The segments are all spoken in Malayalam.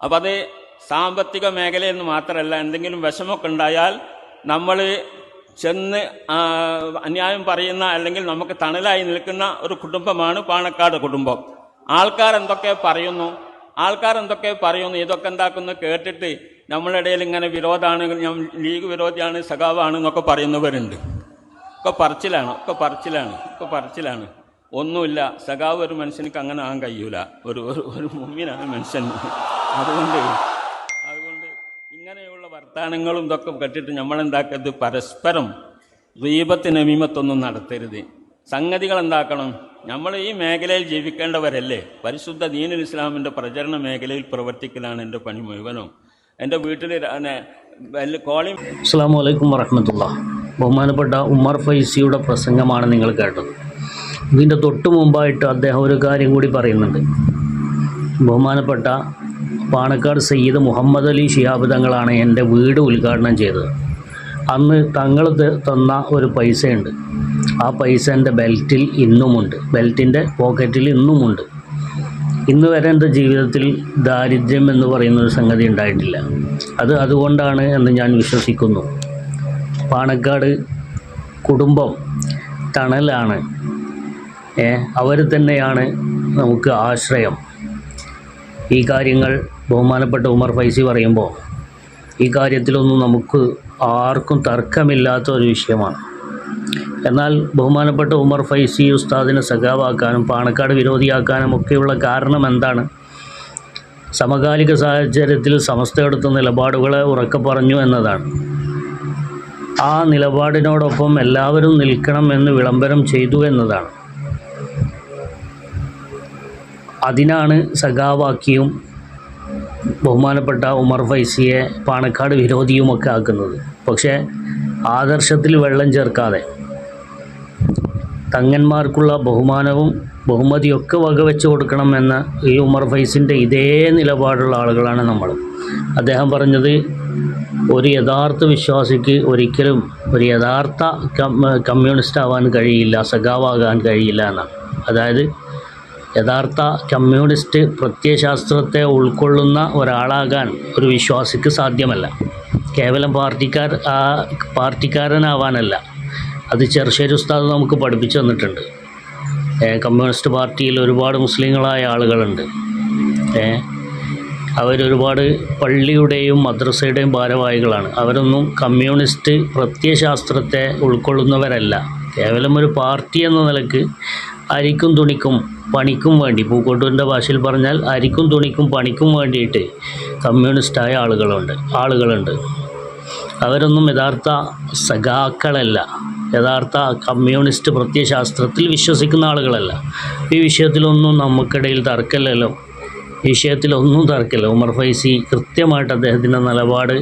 അപ്പം അത് സാമ്പത്തിക മേഖലയിൽ നിന്ന് മാത്രമല്ല, എന്തെങ്കിലും വിഷമമൊക്കെ ഉണ്ടായാൽ നമ്മൾ ചെന്ന് അന്യായം പറയുന്ന അല്ലെങ്കിൽ നമുക്ക് തണലായി നിൽക്കുന്ന ഒരു കുടുംബമാണ് പാണക്കാട് കുടുംബം. ആൾക്കാർ എന്തൊക്കെ പറയുന്നു ഇതൊക്കെ എന്താക്കുന്നു കേട്ടിട്ട് നമ്മളിടയിൽ ഇങ്ങനെ വിരോധമാണ്, ലീഗ് വിരോധിയാണ്, സഖാവാണ് എന്നൊക്കെ പറയുന്നവരുണ്ട്. ഒക്കെ പറച്ചിലാണ്. ഒന്നുമില്ല. സഖാവ് ഒരു മനുഷ്യനിക്ക് അങ്ങനെ ആകാൻ കഴിയൂല, ഒരു മുമ്പിനാണ് മനുഷ്യൻ. അതുകൊണ്ട് ഇങ്ങനെയുള്ള വർത്തമാനങ്ങളും ഇതൊക്കെ കേട്ടിട്ട് നമ്മളെന്താക്കരുത്, പരസ്പരം ഗീബത്ത് നമീമത്തൊന്നും നടത്തരുത്. സംഗതികൾ എന്താക്കണം, നമ്മൾ ഈ മേഖലയിൽ ജീവിക്കേണ്ടവരല്ലേ. പരിശുദ്ധ ദീനുൽ ഇസ്ലാമിൻ്റെ പ്രചരണ മേഖലയിൽ പ്രവർത്തിക്കലാണ് എൻ്റെ പണി മുഴുവനും. എൻ്റെ വീട്ടിൽ കോളിംഗ്. അസ്സലാമു അലൈക്കും വറഹ്മത്തുള്ളാഹി. ബഹുമാനപ്പെട്ട ഉമർ ഫൈസിയുടെ പ്രസംഗമാണ് നിങ്ങൾ കേട്ടത്. ഇതിൻ്റെ തൊട്ട് മുമ്പായിട്ട് അദ്ദേഹം ഒരു കാര്യം കൂടി പറയുന്നുണ്ട്. ബഹുമാനപ്പെട്ട പാണക്കാട് സയ്യിദ് മുഹമ്മദ് അലി ശിഹാബ് തങ്ങളാണ് എൻ്റെ വീട് ഉദ്ഘാടനം ചെയ്തത്. അന്ന് തങ്ങൾ തന്ന ഒരു പൈസയുണ്ട്. ആ പൈസ എൻ്റെ ബെൽറ്റിൽ ഇന്നുമുണ്ട്, ബെൽറ്റിൻ്റെ പോക്കറ്റിൽ ഇന്നുമുണ്ട്. ഇന്ന് വരെ എൻ്റെ ജീവിതത്തിൽ ദാരിദ്ര്യം എന്ന് പറയുന്നൊരു സംഗതി ഉണ്ടായിട്ടില്ല. അതുകൊണ്ടാണ് എന്ന് ഞാൻ വിശ്വസിക്കുന്നു. പാണക്കാട് കുടുംബം തണലാണ്. അവർ തന്നെയാണ് നമുക്ക് ആശ്രയം. ഈ കാര്യങ്ങൾ ബഹുമാനപ്പെട്ട ഉമർ ഫൈസി പറയുമ്പോൾ ഈ കാര്യത്തിലൊന്നും നമുക്ക് ആർക്കും തർക്കമില്ലാത്ത ഒരു വിഷയമാണ്. എന്നാൽ ബഹുമാനപ്പെട്ട ഉമർ ഫൈസി ഉസ്താദിനെ സഖാവാക്കാനും പാണക്കാട് വിരോധിയാക്കാനും ഒക്കെയുള്ള കാരണം എന്താണ്? സമകാലിക സാഹചര്യത്തിൽ സമസ്തയെടുത്ത നിലപാടുകളെ ഉറക്കെ പറഞ്ഞു എന്നതാണ്. ആ നിലപാടിനോടൊപ്പം എല്ലാവരും നിൽക്കണം എന്ന് വിളംബരം ചെയ്തു എന്നതാണ്. അതിനാണ് സഖാവാക്കിയും ബഹുമാനപ്പെട്ട ഉമർ ഫൈസിയെ പാണക്കാട് വിരോധിയുമൊക്കെ ആക്കുന്നത്. പക്ഷേ ആദർശത്തിൽ വെള്ളം ചേർക്കാതെ തങ്ങന്മാർക്കുള്ള ബഹുമാനവും ബഹുമതിയൊക്കെ വകവെച്ച് കൊടുക്കണമെന്ന ഈ ഉമർ ഫൈസിൻ്റെ ഇതേ നിലപാടുള്ള ആളുകളാണ് നമ്മൾ. അദ്ദേഹം പറഞ്ഞത്, ഒരു യഥാർത്ഥ വിശ്വാസിക്ക് ഒരിക്കലും ഒരു യഥാർത്ഥ കമ്മ്യൂണിസ്റ്റ് ആവാൻ കഴിയില്ല, സഖാവാകാൻ കഴിയില്ല എന്നാണ്. അതായത് യഥാർത്ഥ കമ്മ്യൂണിസ്റ്റ് പ്രത്യയശാസ്ത്രത്തെ ഉൾക്കൊള്ളുന്ന ഒരാളാകാൻ ഒരു വിശ്വാസിക്ക് സാധ്യമല്ല. കേവലം പാർട്ടിക്കാരനാവാനല്ല. അത് ചെറുശ്ശേരി ഉസ്താദ് നമുക്ക് പഠിപ്പിച്ചു തന്നിട്ടുണ്ട്. കമ്മ്യൂണിസ്റ്റ് പാർട്ടിയിൽ ഒരുപാട് മുസ്ലിങ്ങളായ ആളുകളുണ്ട്. അവരൊരുപാട് പള്ളിയുടെയും മദ്രസയുടെയും ഭാരവാഹികളാണ്. അവരൊന്നും കമ്മ്യൂണിസ്റ്റ് പ്രത്യയശാസ്ത്രത്തെ ഉൾക്കൊള്ളുന്നവരല്ല. കേവലം ഒരു പാർട്ടി എന്ന നിലക്ക് അരിക്കും തുണിക്കും പണിക്കും വേണ്ടി, പൂക്കോട്ടൂരിൻ്റെ ഭാഷയിൽ പറഞ്ഞാൽ അരിക്കും തുണിക്കും പണിക്കും വേണ്ടിയിട്ട് കമ്മ്യൂണിസ്റ്റായ ആളുകളുണ്ട്. അവരൊന്നും യഥാർത്ഥ സഖാക്കളല്ല, യഥാർത്ഥ കമ്മ്യൂണിസ്റ്റ് പ്രത്യയശാസ്ത്രത്തിൽ വിശ്വസിക്കുന്ന ആളുകളല്ല. ഈ വിഷയത്തിലൊന്നും നമുക്കിടയിൽ തർക്കമില്ലല്ലോ. ഈ വിഷയത്തിലൊന്നും തർക്കമില്ല. ഉമർ ഫൈസി കൃത്യമായിട്ട് അദ്ദേഹത്തിൻ്റെ നിലപാട്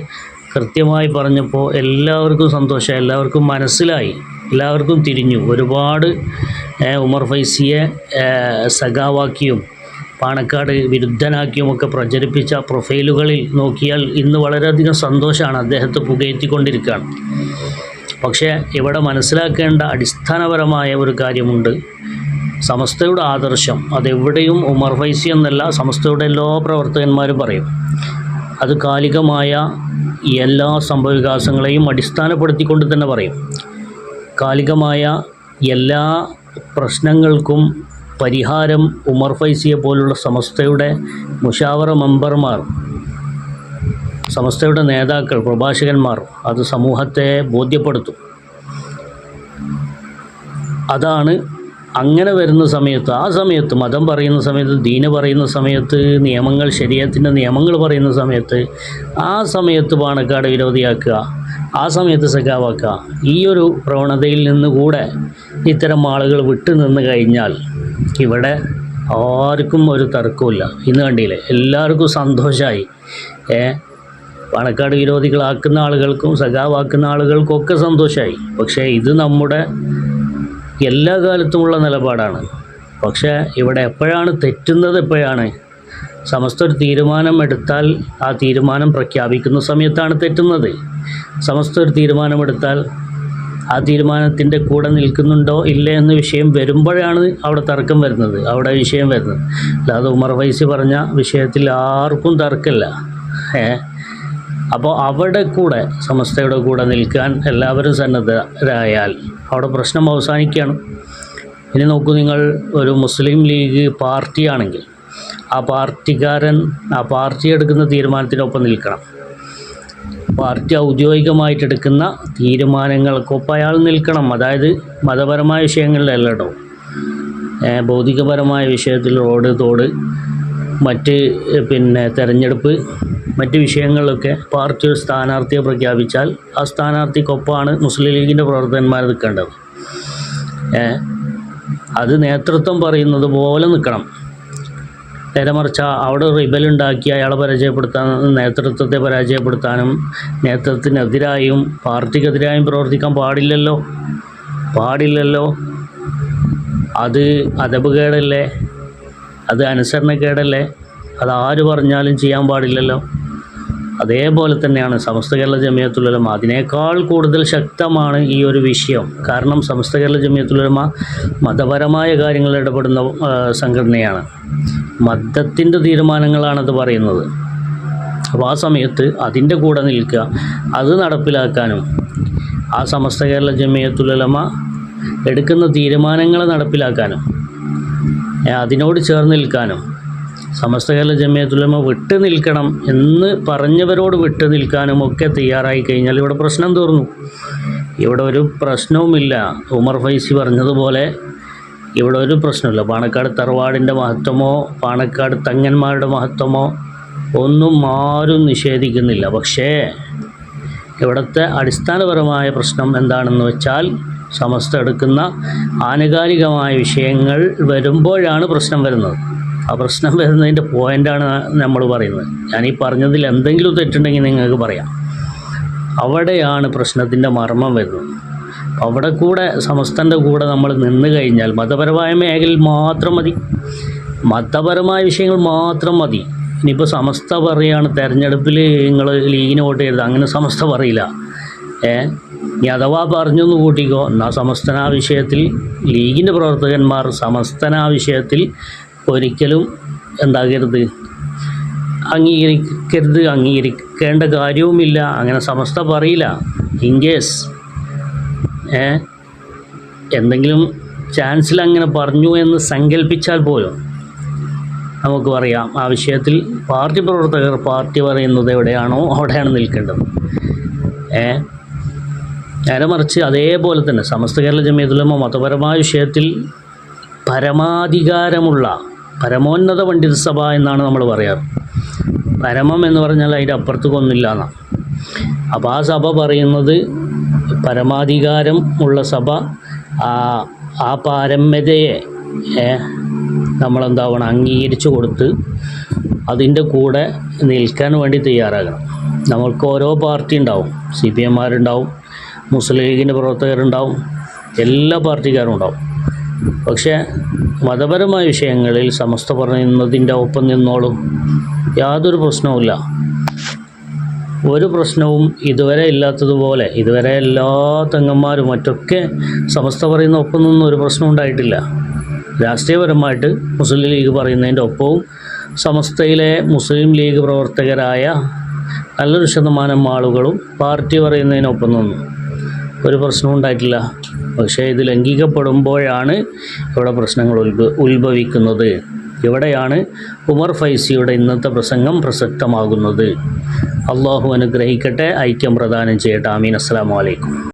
കൃത്യമായി പറഞ്ഞപ്പോൾ എല്ലാവർക്കും സന്തോഷമായി, എല്ലാവർക്കും മനസ്സിലായി, എല്ലാവർക്കും തിരിഞ്ഞു. ഒരുപാട് ഉമർ ഫൈസിയെ സഖാവാക്കിയും പാണക്കാട് വിരുദ്ധനാക്കിയുമൊക്കെ പ്രചരിപ്പിച്ച പ്രൊഫൈലുകളിൽ നോക്കിയാൽ ഇന്ന് വളരെയധികം സന്തോഷമാണ്. അദ്ദേഹത്തെ പുകഴ്ത്തിക്കൊണ്ടിരിക്കുകയാണ്. പക്ഷേ ഇവിടെ മനസ്സിലാക്കേണ്ട അടിസ്ഥാനപരമായ ഒരു കാര്യമുണ്ട്. സമസ്തയുടെ ആദർശം അതെവിടെയും ഉമർ ഫൈസി എന്നല്ല, സമസ്തയുടെ എല്ലാ പ്രവർത്തകന്മാരും പറയും. അത് കാലികമായ എല്ലാ സംഭവവികാസങ്ങളെയും അടിസ്ഥാനപ്പെടുത്തിക്കൊണ്ട് തന്നെ പറയും. കാലികമായ എല്ലാ പ്രശ്നങ്ങൾക്കും പരിഹാരം ഉമർ ഫൈസിയെ പോലുള്ള സമസ്തയുടെ മുഷാവറ മെമ്പർമാർ, സമസ്തയുടെ നേതാക്കൾ, പ്രഭാഷകന്മാർ അത് സമൂഹത്തെ ബോധ്യപ്പെടുത്തും. അതാണ് അങ്ങനെ വരുന്ന സമയത്ത്, ആ സമയത്ത് മതം പറയുന്ന സമയത്ത്, ദീന് പറയുന്ന സമയത്ത്, നിയമങ്ങൾ, ശരീഅത്തിൻ്റെ നിയമങ്ങൾ പറയുന്ന സമയത്ത്, ആ സമയത്ത് പാണക്കാട് വിരോധിയാക്കുക, ആ സമയത്ത് സഖാവാക്കുക. ഈ ഒരു പ്രവണതയിൽ നിന്നുകൂടെ ഇത്തരം ആളുകൾ വിട്ടു നിന്ന് കഴിഞ്ഞാൽ ഇവിടെ ആർക്കും ഒരു തർക്കമില്ല. ഇന്ന് കണ്ടില്ലേ, എല്ലാവർക്കും സന്തോഷമായി. പാണക്കാട് വിരോധികളാക്കുന്ന ആളുകൾക്കും സഖാവാക്കുന്ന ആളുകൾക്കൊക്കെ സന്തോഷമായി. പക്ഷേ ഇത് നമ്മുടെ എല്ലാ കാലത്തുമുള്ള നിലപാടാണ്. പക്ഷേ ഇവിടെ എപ്പോഴാണ് തെറ്റുന്നത്? എപ്പോഴാണ് സമസ്ത ഒരു തീരുമാനം എടുത്താൽ ആ തീരുമാനം പ്രഖ്യാപിക്കുന്ന സമയത്താണ് തെറ്റുന്നത്. സമസ്ത ഒരു തീരുമാനമെടുത്താൽ ആ തീരുമാനത്തിൻ്റെ കൂടെ നിൽക്കുന്നുണ്ടോ ഇല്ലേ എന്ന വിഷയം വരുമ്പോഴാണ് അവിടെ തർക്കം വരുന്നത്, അവിടെ വിഷയം വരുന്നത്. അല്ലാതെ ഉമർ ഫൈസി പറഞ്ഞ വിഷയത്തിൽ ആർക്കും തർക്കമില്ല. അപ്പോൾ അവിടെ കൂടെ സമസ്തയുടെ കൂടെ നിൽക്കാൻ എല്ലാവരും സന്നദ്ധരായാൽ അവിടെ പ്രശ്നം അവസാനിക്കുകയാണ്. ഇനി നോക്കൂ, നിങ്ങൾ ഒരു മുസ്ലിം ലീഗ് പാർട്ടിയാണെങ്കിൽ ആ പാർട്ടിക്കാരൻ ആ പാർട്ടി എടുക്കുന്ന തീരുമാനത്തിനൊപ്പം നിൽക്കണം. പാർട്ടി ഔദ്യോഗികമായിട്ടെടുക്കുന്ന തീരുമാനങ്ങൾക്കൊപ്പം അയാൾ നിൽക്കണം. അതായത് മതപരമായ വിഷയങ്ങളിലല്ല കേട്ടോ, ഭൗതികപരമായ വിഷയത്തിൽ റോഡ്, തോട്, മറ്റ് തെരഞ്ഞെടുപ്പ്, മറ്റ് വിഷയങ്ങളിലൊക്കെ പാർട്ടി ഒരു സ്ഥാനാർത്ഥിയെ പ്രഖ്യാപിച്ചാൽ ആ സ്ഥാനാർത്ഥിക്കൊപ്പമാണ് മുസ്ലിം ലീഗിൻ്റെ പ്രവർത്തകന്മാർ നിൽക്കേണ്ടത്. അത് നേതൃത്വം പറയുന്നത് പോലെ നിൽക്കണം. നേരെ മറിച്ച് അവിടെ റിബലുണ്ടാക്കി അയാളെ പരാജയപ്പെടുത്താനും നേതൃത്വത്തെ പരാജയപ്പെടുത്താനും നേതൃത്വത്തിനെതിരായും പാർട്ടിക്കെതിരായും പ്രവർത്തിക്കാൻ പാടില്ലല്ലോ. അത് അദബുകേടല്ലേ, അത് അനുസരണക്കേടല്ലേ, അത് ആര് പറഞ്ഞാലും ചെയ്യാൻ പാടില്ലല്ലോ. അതേപോലെ തന്നെയാണ് സമസ്ത കേരള ജമിയത്തുൽ ഉലമ. അതിനേക്കാൾ കൂടുതൽ ശക്തമാണ് ഈ ഒരു വിഷയം. കാരണം സമസ്ത കേരള ജമിയത്തുൽ ഉലമ മതപരമായ കാര്യങ്ങളിൽ ഇടപെടുന്ന സംഘടനയാണ്. മതത്തിൻ്റെ തീരുമാനങ്ങളാണത് പറയുന്നത്. അപ്പോൾ ആ സമയത്ത് അതിൻ്റെ കൂടെ നിൽക്കുക, അത് നടപ്പിലാക്കാനും ആ സമസ്ത കേരള ജമിയത്തുൽ ഉലമ എടുക്കുന്ന തീരുമാനങ്ങൾ നടപ്പിലാക്കാനും അതിനോട് ചേർന്ന് നിൽക്കാനും സമസ്ത കേരള ജമിയത്തുൽ ഉലമ വിട്ടു നിൽക്കണം എന്ന് പറഞ്ഞവരോട് വിട്ടു നിൽക്കാനും ഒക്കെ തയ്യാറായി കഴിഞ്ഞാൽ ഇവിടെ പ്രശ്നം തീർന്നു. ഇവിടെ ഒരു പ്രശ്നവുമില്ല. ഉമർ ഫൈസി പറഞ്ഞതുപോലെ ഇവിടെ ഒരു പ്രശ്നമില്ല. പാണക്കാട് തറവാടിൻ്റെ മഹത്വമോ പാണക്കാട് തങ്ങന്മാരുടെ മഹത്വമോ ഒന്നും ആരും നിഷേധിക്കുന്നില്ല. പക്ഷേ ഇവിടുത്തെ അടിസ്ഥാനപരമായ പ്രശ്നം എന്താണെന്ന് വെച്ചാൽ സമസ്ത എടുക്കുന്ന ആനുകാലികമായ വിഷയങ്ങൾ വരുമ്പോഴാണ് പ്രശ്നം വരുന്നത്. ആ പ്രശ്നം വരുന്നതിൻ്റെ പോയിൻ്റാണ് നമ്മൾ പറയുന്നത്. ഞാനീ പറഞ്ഞതിൽ എന്തെങ്കിലും തെറ്റുണ്ടെങ്കിൽ നിങ്ങൾക്ക് പറയാം. അവിടെയാണ് പ്രശ്നത്തിൻ്റെ മർമ്മം വരുന്നത്. അവിടെ കൂടെ സമസ്തൻ്റെ കൂടെ നമ്മൾ നിന്ന് കഴിഞ്ഞാൽ മതപരമായ മേഖലയിൽ മാത്രം മതി, മതപരമായ വിഷയങ്ങൾ മാത്രം മതി. ഇനിയിപ്പോൾ സമസ്ത പറയുകയാണ് തെരഞ്ഞെടുപ്പിൽ നിങ്ങൾ ലീഗിന് വോട്ട് ചെയ്യരുത്, അങ്ങനെ സമസ്ത പറയില്ല. ഇനി അഥവാ പറഞ്ഞൊന്ന് കൂട്ടിക്കോ, എന്നാൽ സമസ്തന വിഷയത്തിൽ ലീഗിൻ്റെ പ്രവർത്തകന്മാർ സമസ്തന വിഷയത്തിൽ ഒരിക്കലും എന്താകരുത്, അംഗീകരിക്കേണ്ട കാര്യവുമില്ല. അങ്ങനെ സമസ്ത പറയില്ല. ഇൻ കേസ് എന്തെങ്കിലും ചാൻസിൽ അങ്ങനെ പറഞ്ഞു എന്ന് സങ്കല്പിച്ചാൽ പോലും നമുക്ക് പറയാം ആ വിഷയത്തിൽ പാർട്ടി പ്രവർത്തകർ പാർട്ടി പറയുന്നത് എവിടെയാണോ അവിടെയാണ് നിൽക്കേണ്ടത്. നേരെ മറിച്ച് അതേപോലെ തന്നെ സമസ്ത കേരള ജമിയത്തുൽ ഉലമ മതപരമായ വിഷയത്തിൽ പരമാധികാരമുള്ള പരമോന്നത പണ്ഡിത സഭ എന്നാണ് നമ്മൾ പറയാറ്. പരമം എന്ന് പറഞ്ഞാൽ അതിൻ്റെ അപ്പുറത്തേക്കൊന്നുമില്ല എന്നാണ്. അപ്പോൾ ആ സഭ പറയുന്നത് പരമാധികാരം ഉള്ള സഭ, ആ പാരമ്യതയെ നമ്മളെന്താവണം, അംഗീകരിച്ചു കൊടുത്ത് അതിൻ്റെ കൂടെ നിൽക്കാൻ വേണ്ടി തയ്യാറാകണം. നമ്മൾക്ക് ഓരോ പാർട്ടി ഉണ്ടാവും, CPM മുസ്ലിം ലീഗിൻ്റെ പ്രവർത്തകരുണ്ടാവും, എല്ലാ പാർട്ടിക്കാരും ഉണ്ടാവും. പക്ഷേ മതപരമായ വിഷയങ്ങളിൽ സമസ്ത പറയുന്നതിൻ്റെ ഒപ്പം നിന്നോളും, യാതൊരു പ്രശ്നവുമില്ല. ഒരു പ്രശ്നവും ഇതുവരെ ഇല്ലാത്തതുപോലെ ഇതുവരെ എല്ലാ തങ്ങന്മാരും മറ്റൊക്കെ സമസ്ത പറയുന്ന ഒപ്പം നിന്നും ഒരു പ്രശ്നം ഉണ്ടായിട്ടില്ല. രാഷ്ട്രീയപരമായിട്ട് മുസ്ലിം ലീഗ് പറയുന്നതിൻ്റെ ഒപ്പവും സമസ്തയിലെ മുസ്ലിം ലീഗ് പ്രവർത്തകരായ നല്ലൊരു ശതമാനം ആളുകളും പാർട്ടി പറയുന്നതിനൊപ്പം നിന്നു, ഒരു പ്രശ്നവും ഉണ്ടായിട്ടില്ല. പക്ഷേ ഇത് ലംഘിക്കപ്പെടുമ്പോഴാണ് ഇവിടെ പ്രശ്നങ്ങൾ ഉത്ഭവിക്കുന്നത്. ഇവിടെയാണ് ഉമർ ഫൈസിയുടെ ഇന്നത്തെ പ്രസംഗം പ്രസക്തമാകുന്നത്. അള്ളാഹു അനുഗ്രഹിക്കട്ടെ, ഐക്യം പ്രദാനം ചെയ്യട്ടെ. ആമീൻ. അസ്സലാമു അലൈക്കും.